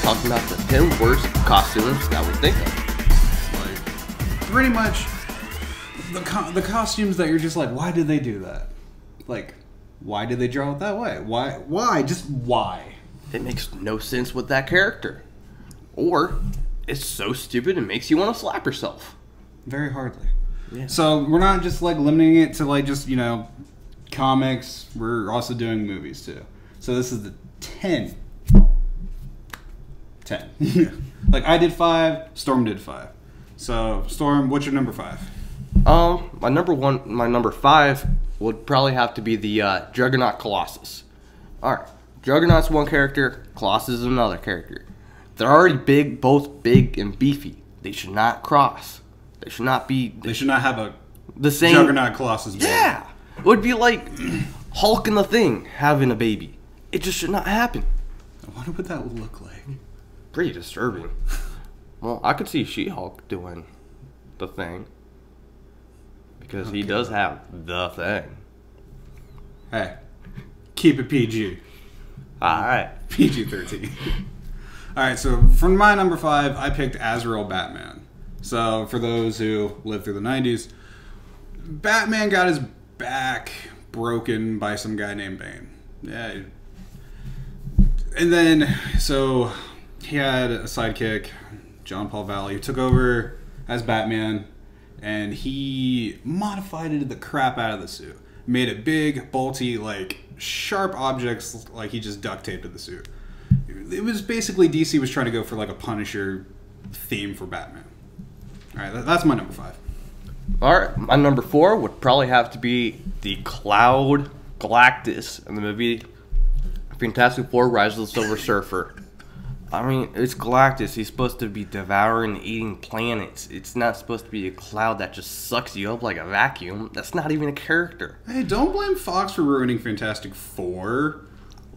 talking about the 10 worst costumes that we think of. Like, pretty much the costumes that you're just like, why did they do that? Like, why did they draw it that way? Why? Just why? It makes no sense with that character. Or it's so stupid it makes you want to slap yourself. Very hardly. Yeah. So we're not just like limiting it to like just, comics. We're also doing movies too. So this is the 10. Like I did 5, Storm did 5. So Storm, what's your number 5? My number 5 would probably have to be the Juggernaut Colossus. Alright, Juggernaut's one character, Colossus is another character. They're already big, both big and beefy. They should not cross. They should not be... They should not have the same Juggernaut Colossus baby. Yeah! It would be like Hulk and the Thing having a baby. It just should not happen. I wonder what that would look like. Pretty disturbing. Well, I could see She-Hulk doing the Thing. Because he does have the Thing. Hey, keep it PG. Alright. PG-13. Alright, so for my number 5, I picked Azrael Batman. So, for those who lived through the 90s, Batman got his back broken by some guy named Bane. Yeah. And then, so, he had a sidekick, John Paul Valley, who took over as Batman, and he modified it the crap out of the suit. Made it big, bulky, like, sharp objects, like he just duct taped to the suit. It was basically DC was trying to go for, like, a Punisher theme for Batman. Alright, that's my number 5. Alright, my number 4 would probably have to be the Cloud Galactus in the movie Fantastic Four: Rise of the Silver Surfer. I mean, it's Galactus. He's supposed to be devouring and eating planets. It's not supposed to be a cloud that just sucks you up like a vacuum. That's not even a character. Hey, don't blame Fox for ruining Fantastic Four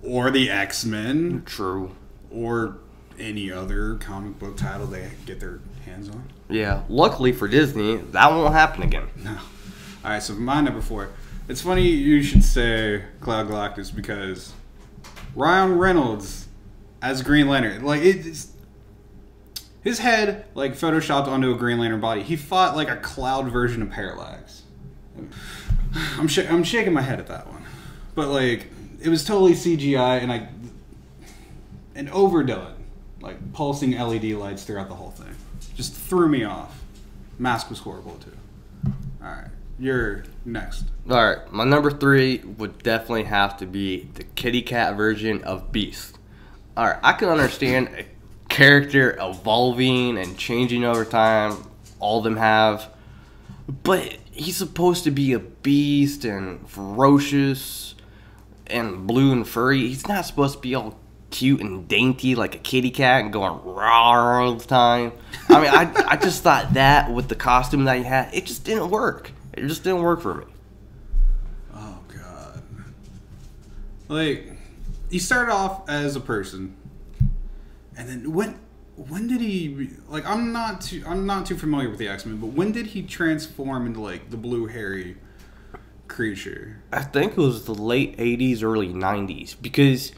or the X-Men. True. Or any other comic book title they get their hands on. Yeah, luckily for Disney, that won't happen again. No. Alright, so my number 4. It's funny you should say Cloud Galactus because Ryan Reynolds as Green Lantern, like it's his head like photoshopped onto a Green Lantern body. He fought like a cloud version of Parallax. I'm shaking my head at that one, but like it was totally CGI and overdone, like pulsing LED lights throughout the whole thing. Just threw me off. Mask was horrible too. All right, you're next. All right, my number 3 would definitely have to be the kitty cat version of Beast. Alright, I can understand a character evolving and changing over time. All of them have. But he's supposed to be a beast and ferocious and blue and furry. He's not supposed to be all cute and dainty like a kitty cat and going rawr all the time. I mean, I just thought that with the costume that he had, it just didn't work. It just didn't work for me. Oh, God. Like... He started off as a person, and then when did he like? I'm not too familiar with the X-Men, but when did he transform into like the blue hairy creature? I think it was the late 80s, early 90s, because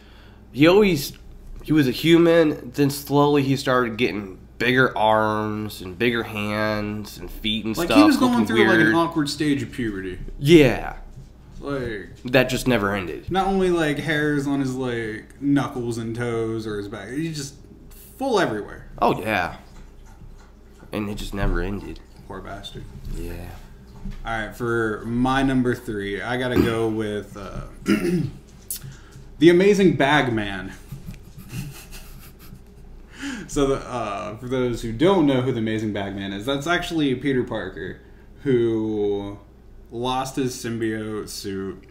he was a human. Then slowly he started getting bigger arms and bigger hands and feet and like stuff. Like he was going through weird. like an awkward stage of puberty. Yeah. Like that just never ended. Not only like hairs on his like knuckles and toes or his back, he's just full everywhere. Oh yeah, and it just never ended. Poor bastard. Yeah. All right, for my number 3, I gotta go with the Amazing Bagman. So, for those who don't know who the Amazing Bagman is, that's actually Peter Parker, who lost his symbiote suit,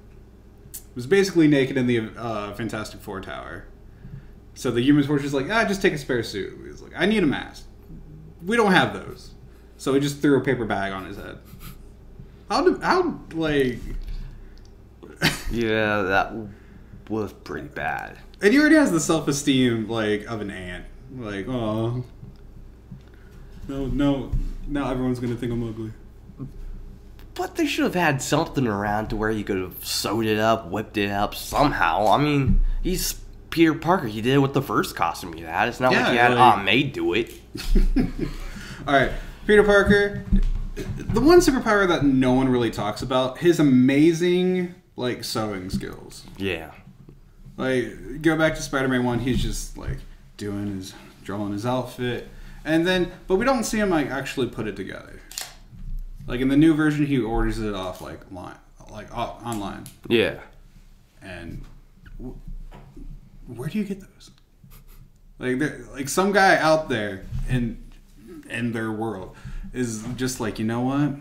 was basically naked in the Fantastic Four tower. So the Human Torch is like, just take a spare suit. He's like, I need a mask. We don't have those. So he just threw a paper bag on his head. How like... Yeah, that was pretty bad. And he already has the self-esteem, like, of an ant. Like, oh, no, now everyone's gonna think I'm ugly. But they should have had something around to where you could have sewed it up, whipped it up somehow. I mean, he's Peter Parker. He did it with the first costume he had. It's not Yeah, like he had like- May do it. All right, Peter Parker. The one superpower that no one really talks about, his amazing like sewing skills. Yeah. Like, go back to Spider-Man 1, he's just like drawing his outfit, and then but we don't see him like actually put it together. Like in the new version, he orders it off online. Yeah. And where do you get those? Like some guy out there in their world is just like, you know what?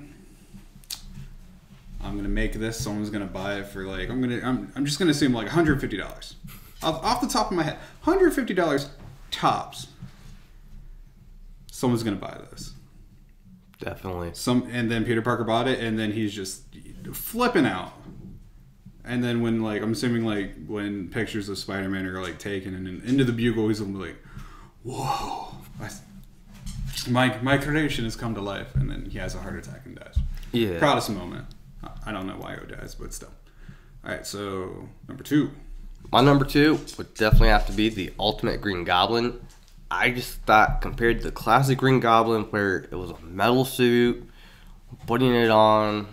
I'm gonna make this. Someone's gonna buy it for like I'm just gonna assume like $150 off the top of my head. $150 tops. Someone's gonna buy this. Definitely. And then Peter Parker bought it, and then he's just flipping out. And then when like I'm assuming like when pictures of Spider-Man are like taken and into the Bugle, he's gonna be like, "Whoa, my creation has come to life," and then he has a heart attack and dies. Yeah. Proudest moment. I don't know why he dies, but still. All right, so number 2. My number 2 would definitely have to be the Ultimate Green Goblin. I just thought compared to the classic Green Goblin, where it was a metal suit, putting it on,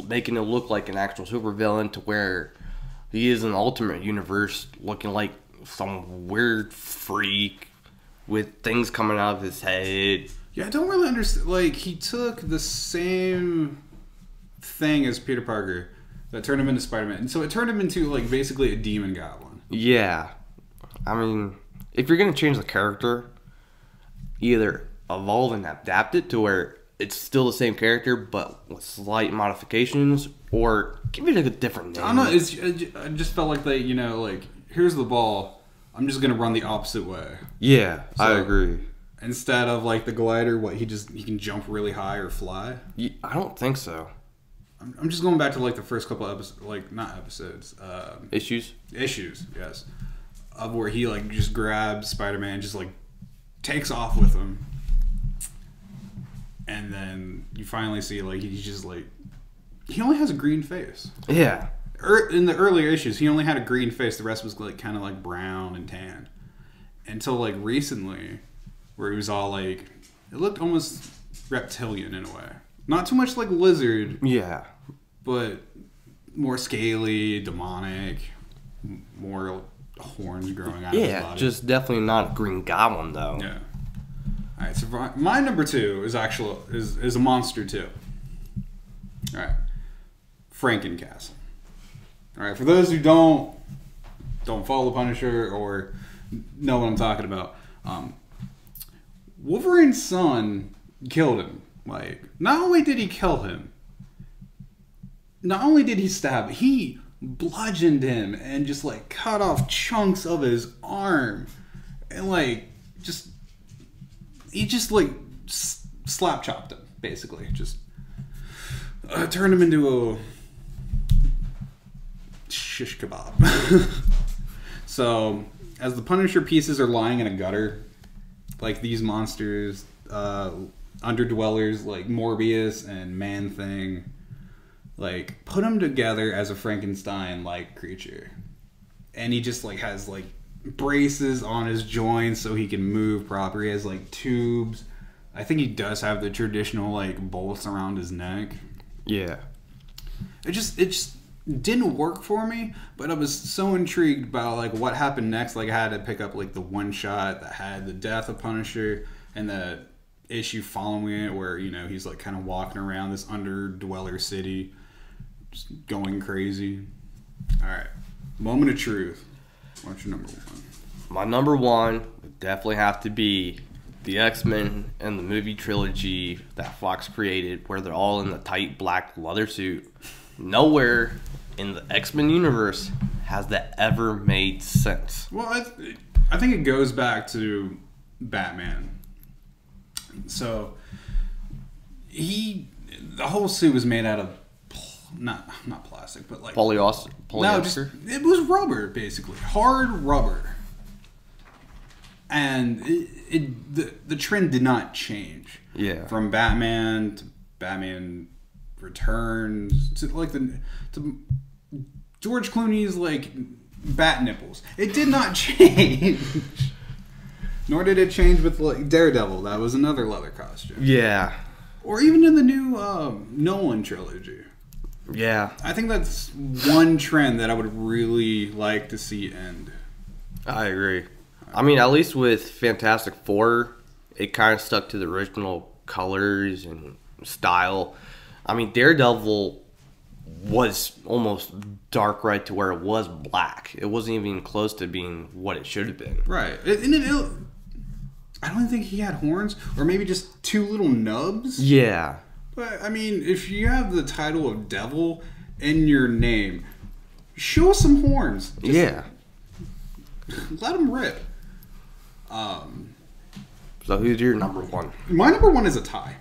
making it look like an actual supervillain, to where he is in the Ultimate Universe looking like some weird freak with things coming out of his head. Yeah, I don't really understand. Like, he took the same thing as Peter Parker that turned him into Spider-Man, and so it turned him into like basically a demon goblin. Yeah. I mean, if you're going to change the character, either evolve and adapt it to where it's still the same character but with slight modifications, or give it a different name. I don't know. I just felt like they, like, here's the ball. I'm just going to run the opposite way. Yeah, So, I agree. Instead of like the glider, he can jump really high or fly. I don't think so. I'm just going back to like the first couple episodes, like not episodes, Issues? issues, yes, of where he like just grabs Spider-Man, just like takes off with him, and then you finally see like he's just like he only has a green face. Yeah. In the earlier issues, he only had a green face. The rest was like kind of like brown and tan, until like recently, where he was all like, it looked almost reptilian in a way. Not too much like lizard. Yeah. But more scaly, demonic, more horns growing out of his Yeah, body. just definitely not a Green Goblin, though. Yeah. All right, so my number 2 is a monster too. All right, Frankencastle. All right, for those who don't follow the Punisher or know what I'm talking about, Wolverine's son killed him. Like, not only did he kill him, not only did he stab, he bludgeoned him and just like cut off chunks of his arm, and like he just like slap chopped him, basically. Just turned him into a shish kebab. So as the Punisher pieces are lying in a gutter, like these monsters, underdwellers like Morbius and Man-Thing, like put them together as a Frankenstein-like creature, and he just like has like braces on his joints so he can move proper. He has like tubes. I think he does have the traditional like bolts around his neck. Yeah. It just didn't work for me, but I was so intrigued by like what happened next. Like I had to pick up like the one shot that had the death of Punisher and the issue following it where he's like kind of walking around this underdweller city just going crazy. All right, moment of truth. What's your number 1? My number 1 would definitely have to be the X-Men and the movie trilogy that Fox created, where they're all in the tight black leather suit. Nowhere in the X-Men universe has that ever made sense. Well, I think it goes back to Batman. So the whole suit was made out of not plastic, but like Polyester. No, it was rubber, basically hard rubber, and the trend did not change. Yeah. From Batman to Batman Returns to like to George Clooney's like bat nipples. It did not change. Nor did it change with like Daredevil. That was another leather costume. Yeah. Or even in the new Nolan trilogy. Yeah. I think that's one trend that I would really like to see end. I agree. I mean, at least with Fantastic Four, it kind of stuck to the original colors and style. I mean, Daredevil was almost dark right to where it was black. It wasn't even close to being what it should have been. Right. I don't think he had horns, or maybe just two little nubs. Yeah. But, I mean, if you have the title of Devil in your name, show us some horns. Yeah. Let them rip. So who's your number one? My number one is a tie.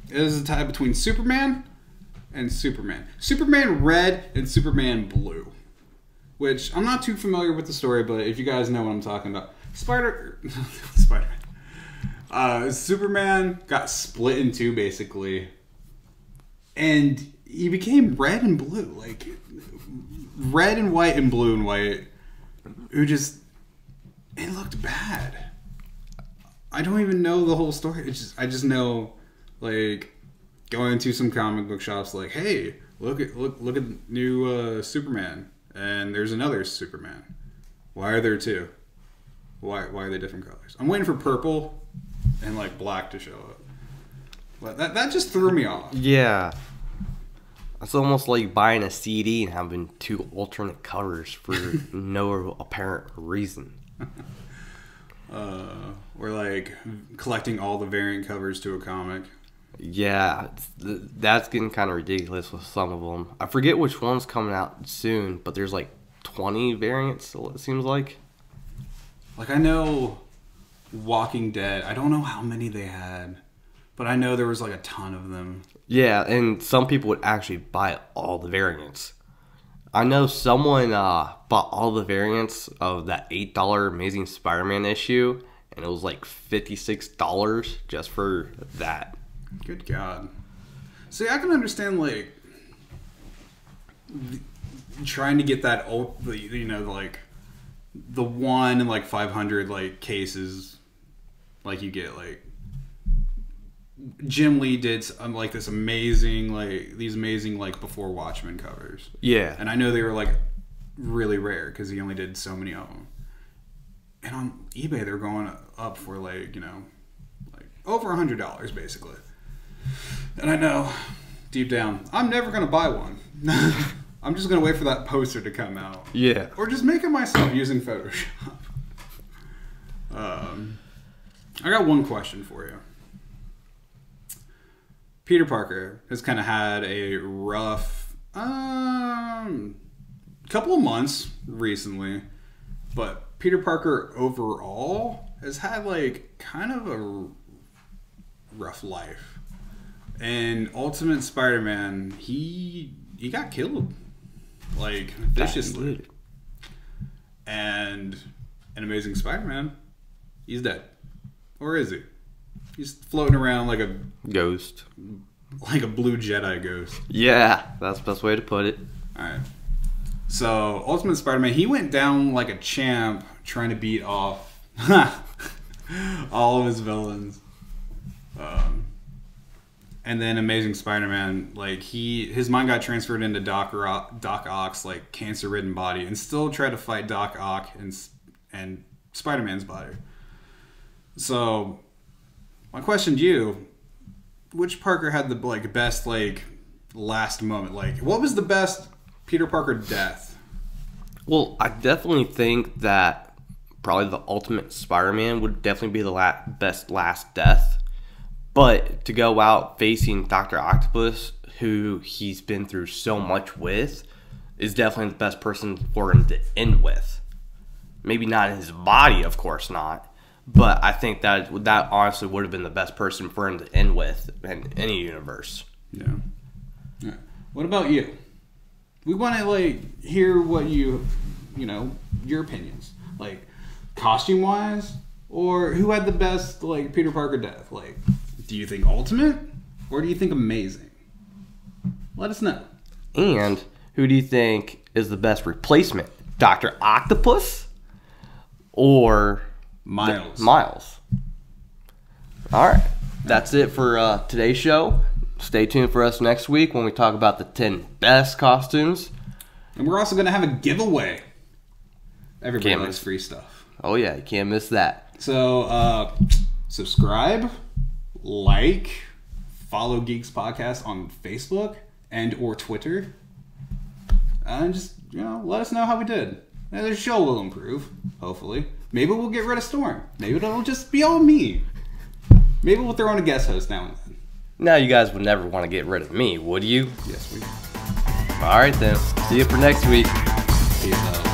It is a tie between Superman and Superman. Superman Red and Superman Blue. Which, I'm not too familiar with the story, but if you guys know what I'm talking about. Superman got split in two, basically. And he became red and blue. Like, red and white and blue and white. It looked bad. I don't even know the whole story. I just know, like, going to some comic book shops, like, hey, look at new Superman, and there's another Superman. Why are there two? Why are they different colors? I'm waiting for purple and like black to show up. But that just threw me off. Yeah. It's almost like buying a CD and having two alternate colors for no apparent reason. Or like collecting all the variant covers to a comic. Yeah, that's getting kind of ridiculous with some of them. I forget which one's coming out soon, but there's like 20 variants, it seems like. Like, I know Walking Dead, I don't know how many they had, but I know there was like a ton of them. Yeah, and some people would actually buy all the variants. I know someone bought all the variants of that $8 Amazing Spider-Man issue, and it was like $56 just for that. Good God. See, I can understand, like, trying to get that, like, the 1 in, like, 500, like, cases, like, you get, like, Jim Lee did, like, these amazing, like, Before Watchmen covers. Yeah. And I know they were, like, really rare, because he only did so many of them. And on eBay, they're going up for, like, like, over $100, basically. And I know, deep down, I'm never going to buy one. I'm just going to wait for that poster to come out. Yeah. Or just make it myself using Photoshop. I got one question for you. Peter Parker has kind of had a rough couple of months recently. But Peter Parker overall has had, like, kind of a rough life. And Ultimate Spider-Man, he got killed, like, viciously. And an Amazing Spider-Man, he's dead. Or is he? He's floating around like a ghost, like a blue Jedi ghost. Yeah, that's the best way to put it. All right. So Ultimate Spider-Man, he went down like a champ, trying to beat off all of his villains. And then Amazing Spider-Man, like, his mind got transferred into Doc Ock's, like, cancer-ridden body, and still tried to fight Doc Ock and Spider-Man's body. So, my question to you: which Parker had the, like, best, like, last moment? Like, what was the best Peter Parker death? Well, I definitely think that probably the Ultimate Spider-Man would definitely be the best last death. But to go out facing Dr. Octopus, who he's been through so much with, is definitely the best person for him to end with. Maybe not in his body, of course not. But I think that honestly would have been the best person for him to end with in any universe. Yeah. What about you? We want to, like, hear what your opinions. Like, costume-wise, or who had the best, like, Peter Parker death? Like, do you think Ultimate, or do you think Amazing? Let us know. And who do you think is the best replacement Dr. Octopus or Miles. All right. That's it for today's show. Stay tuned for us next week when we talk about the 10 best costumes. And we're also going to have a giveaway. Everybody loves free stuff. Oh, yeah. You can't miss that. So, subscribe, like, follow Geeks Podcast on Facebook and or Twitter. And just, let us know how we did. And the show will improve, hopefully. Maybe we'll get rid of Storm. Maybe it'll just be all me. Maybe we'll throw in a guest host now and then. Now you guys would never want to get rid of me, would you? Yes, we will. All right, then. See you for next week. Peace out.